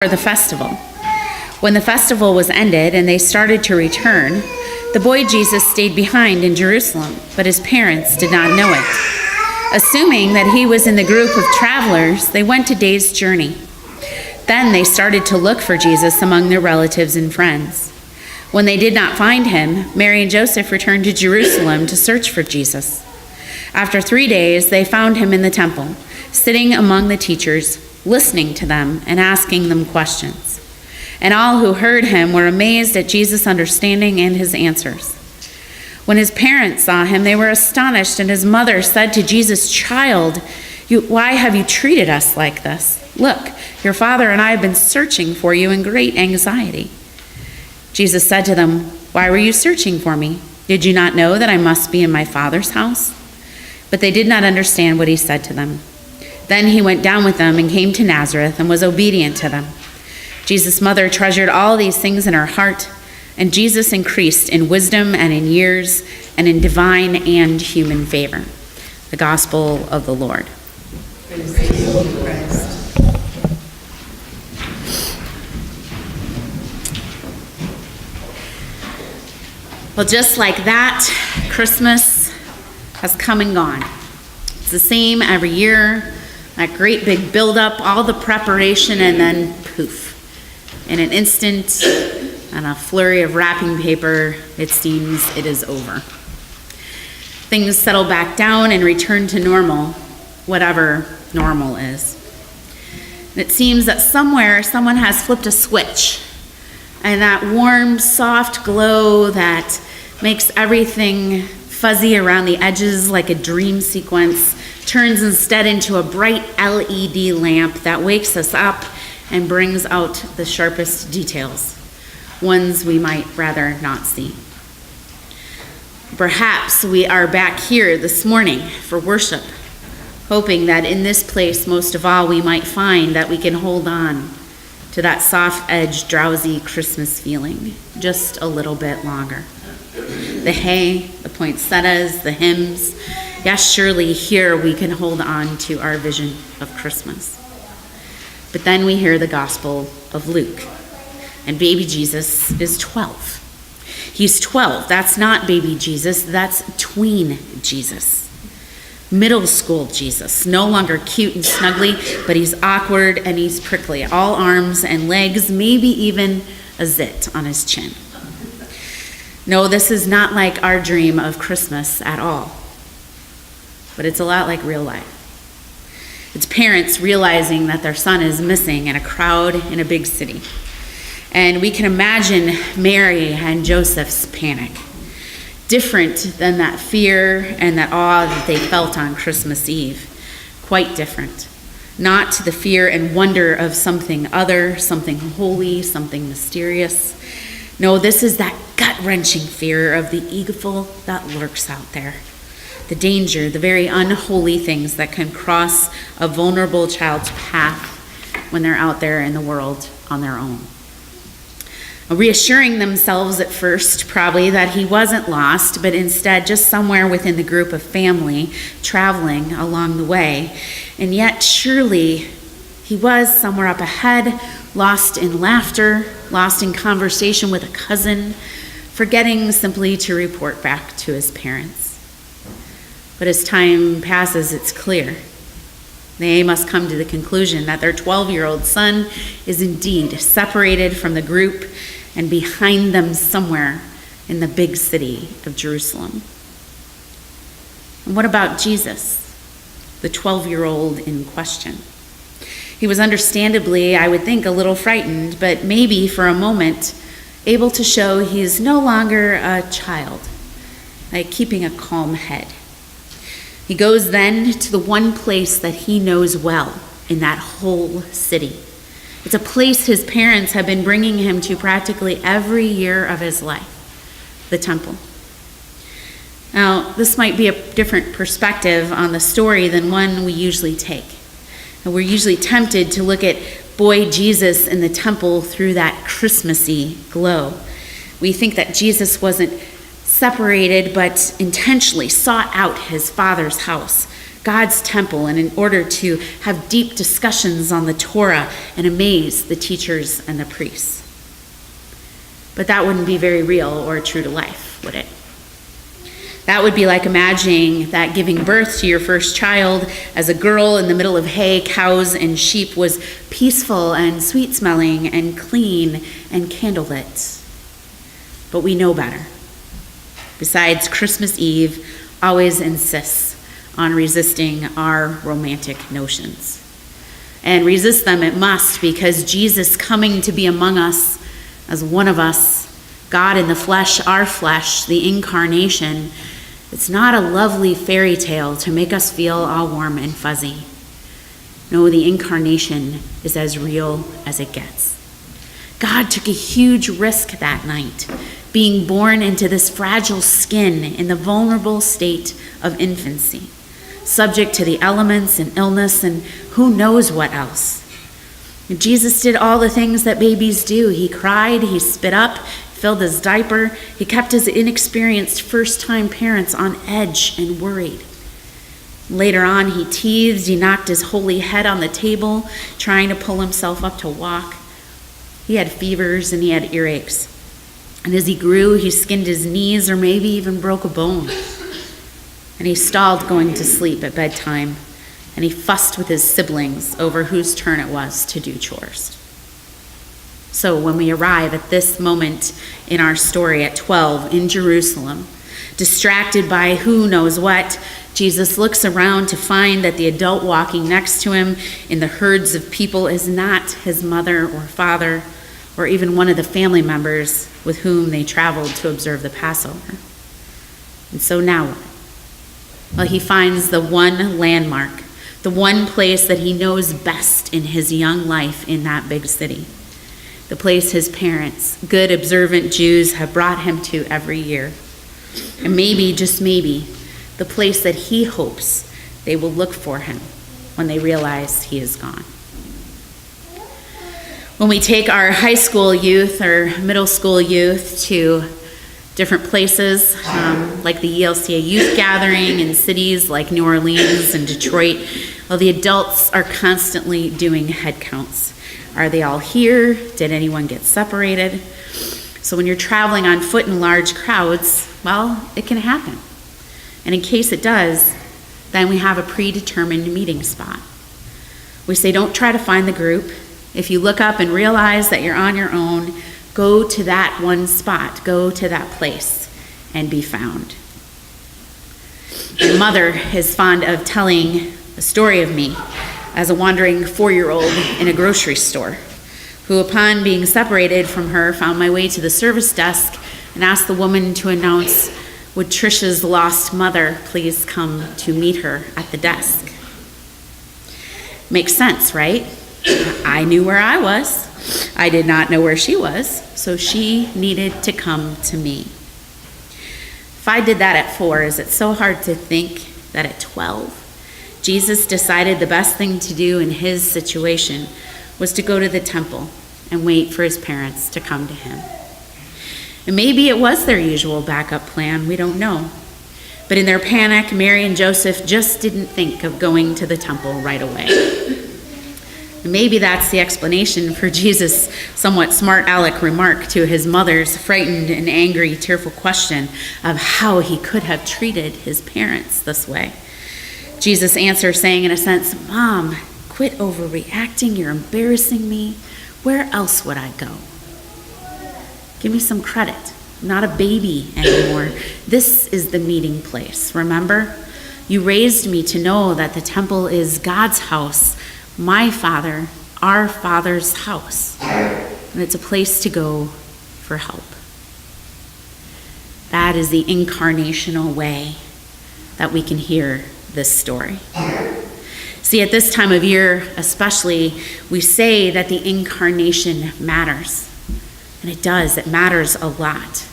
for the festival. When the festival was ended and they started to return, the boy Jesus stayed behind in Jerusalem, but his parents did not know it. Assuming that he was in the group of travelers, they went a day's journey. Then they started to look for Jesus among their relatives and friends. When they did not find him, Mary and Joseph returned to Jerusalem to search for Jesus. After 3 days, they found him in the temple, sitting among the teachers, listening to them and asking them questions. And all who heard him were amazed at Jesus' understanding and his answers. When his parents saw him, they were astonished, and his mother said to Jesus, "Child, why have you treated us like this? Look, your father and I have been searching for you in great anxiety." Jesus said to them, "Why were you searching for me? Did you not know that I must be in my Father's house?" But they did not understand what he said to them. Then he went down with them and came to Nazareth and was obedient to them. Jesus' mother treasured all these things in her heart, and Jesus increased in wisdom and in years and in divine and human favor. The Gospel of the Lord. Praise to you, Christ. Well, just like that, Christmas has come and gone. It's the same every year. That great big buildup, all the preparation, and then poof. In an instant, and a flurry of wrapping paper, it seems it is over. Things settle back down and return to normal, whatever normal is. And it seems that somewhere someone has flipped a switch, and that warm, soft glow that makes everything fuzzy around the edges like a dream sequence turns instead into a bright LED lamp that wakes us up and brings out the sharpest details, ones we might rather not see. Perhaps we are back here this morning for worship, hoping that in this place, most of all, we might find that we can hold on to that soft-edged, drowsy Christmas feeling just a little bit longer. The hay, the poinsettias, the hymns, yes, surely here we can hold on to our vision of Christmas. But then we hear the Gospel of Luke, and baby Jesus is 12. He's 12. That's not baby Jesus, that's tween Jesus. Middle school Jesus, no longer cute and snuggly, but he's awkward and he's prickly. All arms and legs, maybe even a zit on his chin. No, this is not like our dream of Christmas at all, but it's a lot like real life. It's parents realizing that their son is missing in a crowd in a big city. And we can imagine Mary and Joseph's panic. Different than that fear and that awe that they felt on Christmas Eve. Quite different. Not the fear and wonder of something other, something holy, something mysterious. No, this is that gut-wrenching fear of the evil that lurks out there. The danger, the very unholy things that can cross a vulnerable child's path when they're out there in the world on their own. Reassuring themselves at first, probably, that he wasn't lost, but instead just somewhere within the group of family traveling along the way. And yet, surely, he was somewhere up ahead, lost in laughter, lost in conversation with a cousin, forgetting simply to report back to his parents. But as time passes, it's clear. They must come to the conclusion that their 12-year-old son is indeed separated from the group and behind them somewhere in the big city of Jerusalem. And what about Jesus, the 12-year-old in question? He was understandably, I would think, a little frightened, but maybe for a moment able to show he is no longer a child, like keeping a calm head. He goes then to the one place that he knows well in that whole city. It's a place his parents have been bringing him to practically every year of his life, the temple. Now, this might be a different perspective on the story than one we usually take. And we're usually tempted to look at boy Jesus in the temple through that Christmassy glow. We think that Jesus wasn't separated but intentionally sought out his Father's house, God's temple, and in order to have deep discussions on the Torah and amaze the teachers and the priests. But that wouldn't be very real or true to life, would it? That would be like imagining that giving birth to your first child as a girl in the middle of hay, cows, and sheep was peaceful and sweet-smelling and clean and candlelit. But we know better. Besides, Christmas Eve always insists on resisting our romantic notions. And resist them it must, because Jesus coming to be among us as one of us, God in the flesh, our flesh, the incarnation, it's not a lovely fairy tale to make us feel all warm and fuzzy. No, the incarnation is as real as it gets. God took a huge risk that night, being born into this fragile skin in the vulnerable state of infancy, subject to the elements and illness and who knows what else. And Jesus did all the things that babies do. He cried, he spit up, filled his diaper. He kept his inexperienced first-time parents on edge and worried. Later on, he teased, he knocked his holy head on the table, trying to pull himself up to walk. He had fevers and he had earaches. And as he grew, he skinned his knees or maybe even broke a bone. And he stalled going to sleep at bedtime. And he fussed with his siblings over whose turn it was to do chores. So when we arrive at this moment in our story at 12 in Jerusalem, distracted by who knows what, Jesus looks around to find that the adult walking next to him in the herds of people is not his mother or father or even one of the family members with whom they traveled to observe the Passover. And so now what? Well, he finds the one landmark, the one place that he knows best in his young life in that big city. The place his parents, good observant Jews, have brought him to every year. And maybe, just maybe, the place that he hopes they will look for him when they realize he is gone. When we take our high school youth or middle school youth to different places, like the ELCA youth gathering in cities like New Orleans and Detroit, well, the adults are constantly doing head counts. Are they all here? Did anyone get separated? So when you're traveling on foot in large crowds, well, it can happen. And in case it does, then we have a predetermined meeting spot. We say, don't try to find the group. If you look up and realize that you're on your own, go to that one spot, go to that place, and be found. My mother is fond of telling a story of me as a wandering 4-year-old in a grocery store, who upon being separated from her found my way to the service desk and asked the woman to announce, would Trisha's lost mother please come to meet her at the desk? Makes sense, right? I knew where I was. I did not know where she was, so she needed to come to me. If I did that at 4, is it so hard to think that at 12, Jesus decided the best thing to do in his situation was to go to the temple and wait for his parents to come to him. And maybe it was their usual backup plan, we don't know. But in their panic, Mary and Joseph just didn't think of going to the temple right away. And maybe that's the explanation for Jesus' somewhat smart aleck remark to his mother's frightened and angry, tearful question of how he could have treated his parents this way. Jesus' answer saying, in a sense, Mom, quit overreacting. You're embarrassing me. Where else would I go? Give me some credit. I'm not a baby anymore. This is the meeting place, remember? You raised me to know that the temple is God's house, my Father, our Father's house. And it's a place to go for help. That is the incarnational way that we can hear this story. See, at this time of year especially, we say that the incarnation matters. And it does, it matters a lot.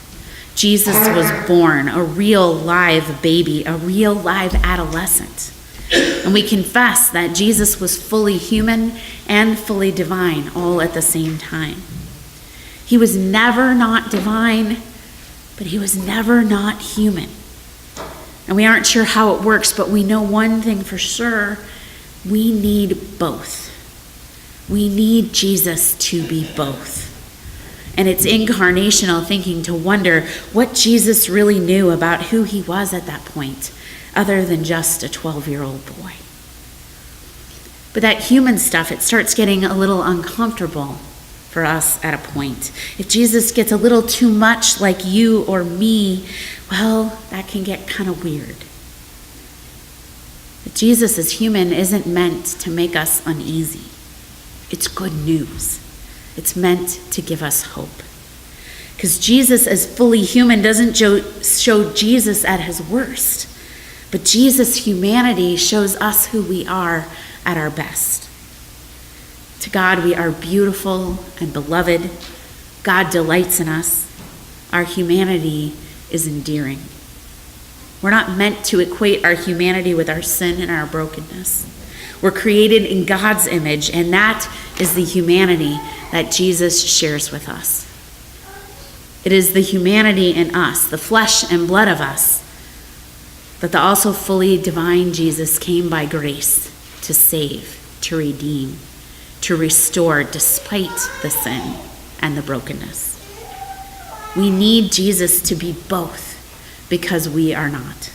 Jesus was born, a real live baby, a real live adolescent. And we confess that Jesus was fully human and fully divine all at the same time. He was never not divine, but he was never not human. And we aren't sure how it works, but we know one thing for sure. We need both. We need Jesus to be both. And it's incarnational thinking to wonder what Jesus really knew about who he was at that point, other than just a 12-year-old boy. But that human stuff, it starts getting a little uncomfortable for us at a point. If Jesus gets a little too much like you or me, well, that can get kind of weird. But Jesus as human isn't meant to make us uneasy. It's good news. It's meant to give us hope. Because Jesus as fully human doesn't show Jesus at his worst, but Jesus' humanity shows us who we are at our best. To God, we are beautiful and beloved. God delights in us. Our humanity is endearing. We're not meant to equate our humanity with our sin and our brokenness. We're created in God's image, and that is the humanity that Jesus shares with us. It is the humanity in us, the flesh and blood of us, that the also fully divine Jesus came by grace to save, to redeem, to restore despite the sin and the brokenness. We need Jesus to be both because we are not.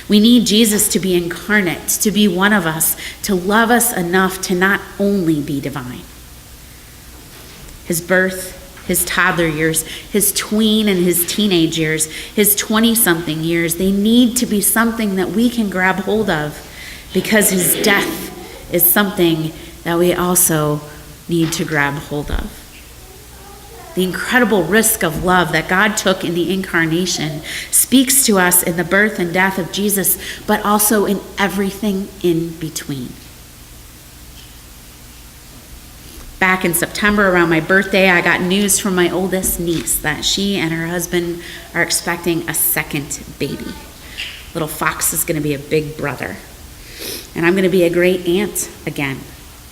We need Jesus to be incarnate, to be one of us, to love us enough to not only be divine. His birth, his toddler years, his tween and his teenage years, his 20-something years, they need to be something that we can grab hold of, because his death is something that we also need to grab hold of. The incredible risk of love that God took in the incarnation speaks to us in the birth and death of Jesus, but also in everything in between. Back in September, around my birthday, I got news from my oldest niece that she and her husband are expecting a second baby. Little Fox is going to be a big brother. And I'm going to be a great aunt again.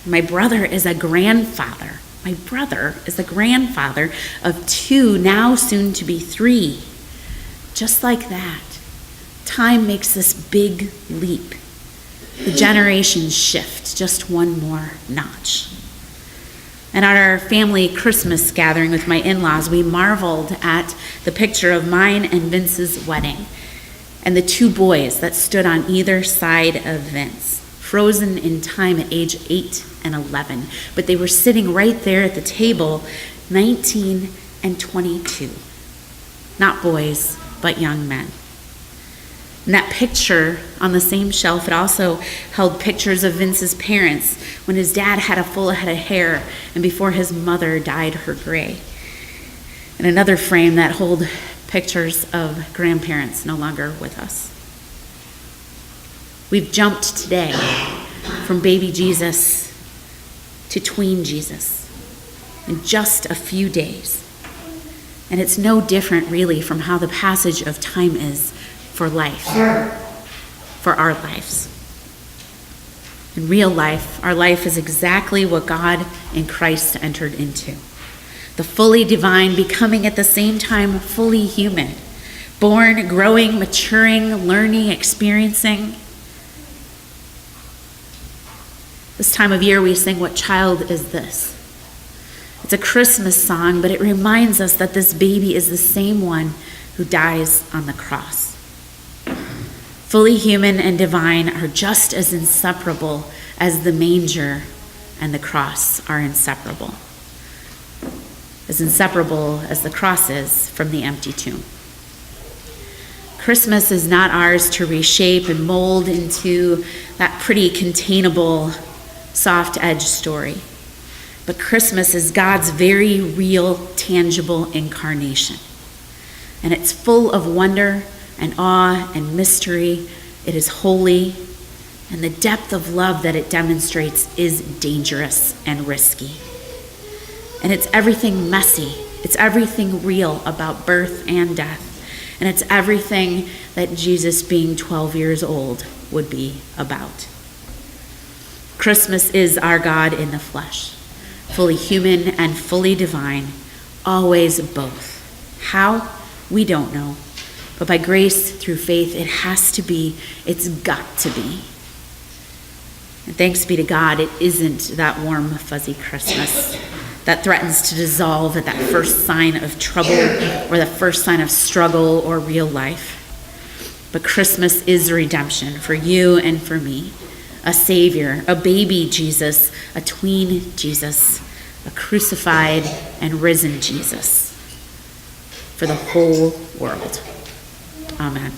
My brother is a grandfather. My brother is the grandfather of 2, now soon to be 3. Just like that, time makes this big leap. The generations shift just one more notch. And at our family Christmas gathering with my in-laws, we marveled at the picture of mine and Vince's wedding and the 2 boys that stood on either side of Vince, frozen in time at age 8 and 11. But they were sitting right there at the table, 19 and 22. Not boys, but young men. And that picture on the same shelf, it also held pictures of Vince's parents when his dad had a full head of hair and before his mother dyed her gray. And another frame that held pictures of grandparents no longer with us. We've jumped today from baby Jesus to tween Jesus in just a few days. And it's no different really from how the passage of time is for life, for our lives. In real life, our life is exactly what God in Christ entered into. The fully divine becoming at the same time fully human, born, growing, maturing, learning, experiencing. This time of year we sing, "What Child Is This?" It's a Christmas song, but it reminds us that this baby is the same one who dies on the cross. Fully human and divine are just as inseparable as the manger and the cross are inseparable. As inseparable as the cross is from the empty tomb. Christmas is not ours to reshape and mold into that pretty containable, soft-edged story. But Christmas is God's very real, tangible incarnation. And it's full of wonder and awe and mystery. It is holy, and the depth of love that it demonstrates is dangerous and risky. And it's everything messy. It's everything real about birth and death. And it's everything that Jesus, being 12 years old, would be about. Christmas is our God in the flesh, fully human and fully divine, always both. How? We don't know. But by grace through faith, it has to be, it's got to be. And thanks be to God, it isn't that warm, fuzzy Christmas that threatens to dissolve at that first sign of trouble or the first sign of struggle or real life. But Christmas is redemption for you and for me. A Savior, a baby Jesus, a tween Jesus, a crucified and risen Jesus for the whole world. Amen.